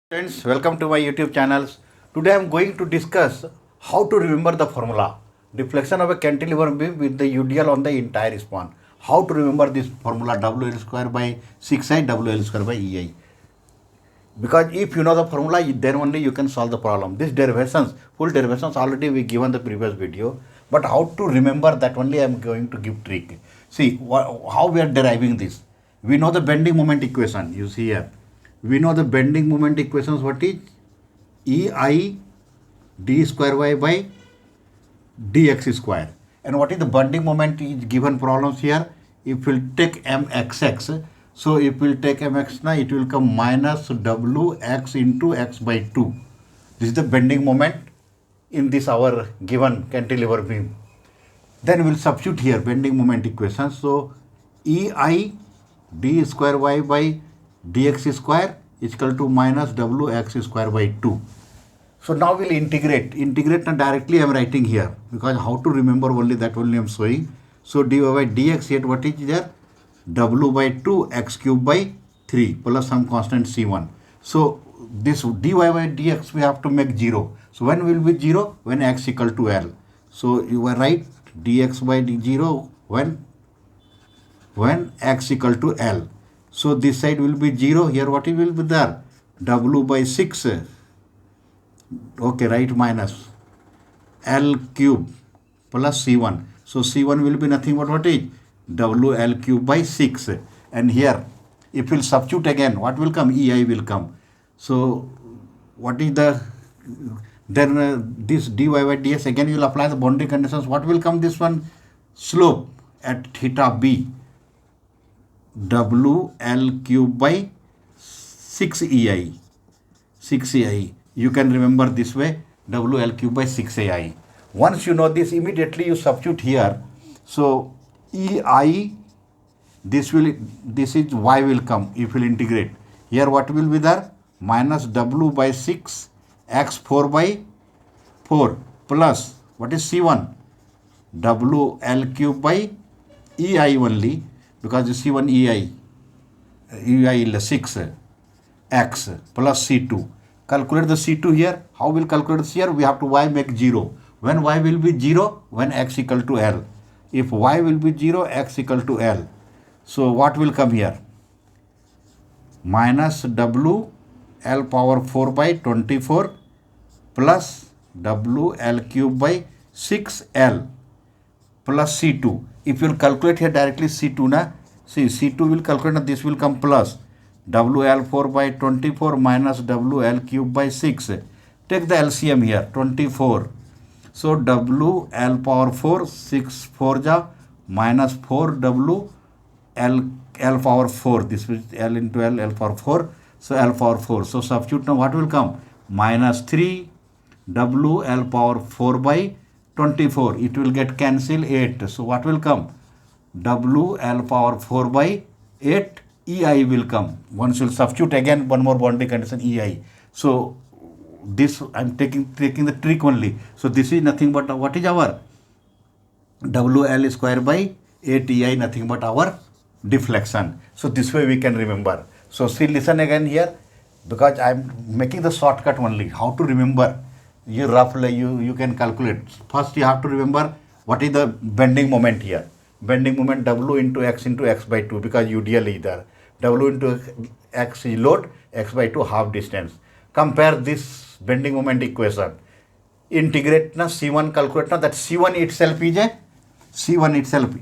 Friends, welcome to my YouTube channels. Today I am going to discuss how to remember the formula deflection of a cantilever beam with the UDL on the entire span. How to remember this formula WL square by 6i WL square by EI. Because if you know the formula, then only you can solve the problem. This derivations, full derivations already we given the previous video. But how to remember that only I am going to give trick. See how we are deriving this. We know the bending moment equation. You see here. We know the bending moment equations. What is EI d square y by dx square, and what is the bending moment is given problems here. If we'll take mxx, so if we'll take mx now, it will come minus wx into x by 2. This is the bending moment in this our given cantilever beam. Then we'll substitute here bending moment equation. So EI d square y by dx square is equal to minus wx square by 2. So now we'll integrate. Integrate and directly I am writing here because how to remember only that only I am showing. So dy by dx here what is there? W by 2 x cube by 3 plus some constant c1. So this dy by dx we have to make 0. So when will be 0? When x equal to L. So you are right, dx by 0 when x equal to L. So this side will be 0. Here what will be there? W by 6. Okay, right, minus L cube plus C1. So C1 will be nothing but what is? WL cube by 6. And here, if we'll substitute again, what will come? EI will come. So what is the, then this dy by ds, again you will apply the boundary conditions. What will come this one? Slope at theta b. WL cube by 6EI. 6EI. You can remember this way, WL cube by 6AI. Once you know this, immediately you substitute here. So EI, this is y will come if you will integrate. Here what will be there? Minus W by 6 x 4 by 4 plus what is C1? WL cube by EI only, because the C1 EI is 6 x plus C2. Calculate the C2 here. How will calculate this here? We have to y make 0. When y will be 0? When x equal to L. If y will be 0, x equal to L. So what will come here? Minus W L power 4 by 24 plus WL cube by 6L plus C2. If you will calculate here directly C2 na, see C2 will calculate, this will come plus WL4 by 24 minus WL cube by 6. Take the LCM here, 24. So WL power 4, 6 4 ja minus 4 W L power 4. This is L into L power 4. So L power 4. So substitute now what will come? Minus 3 WL power 4 by 24. It will get cancelled 8. So what will come? WL power 4 by 8 EI will come. Once you substitute again one more boundary condition EI. So this I am taking the trick only. So this is nothing but what is our WL square by 8 EI, nothing but our deflection. So this way we can remember. So see, listen again here, because I am making the shortcut only. How to remember? You roughly you can calculate. First you have to remember what is the bending moment here. Bending moment W into x by 2, because UDL is there. W into x is load, x by 2 half distance. Compare this bending moment equation. Integrate na C1, calculate na that C1 itself is a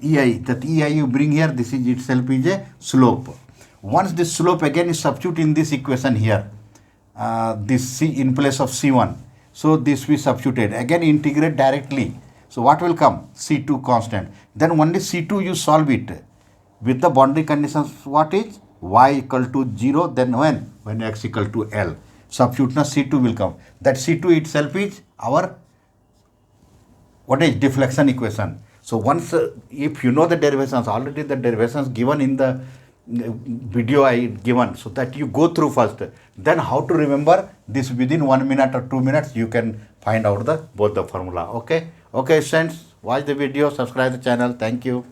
EI. That EI you bring here, this is itself is a slope. Once this slope again is substitute in this equation here, this C in place of C1. So this we substituted. Again integrate directly. So what will come? C2 constant. Then only C2 you solve it with the boundary conditions. What is? Y equal to 0. Then when x equal to L. Substitute na C2 will come. That C2 itself is our what is deflection equation. So once if you know the derivations, already the derivations given in the video I given, so that you go through first. Then how to remember this within 1 minute or 2 minutes you can find out both the formula. Okay, friends, watch the video, subscribe the channel. Thank you.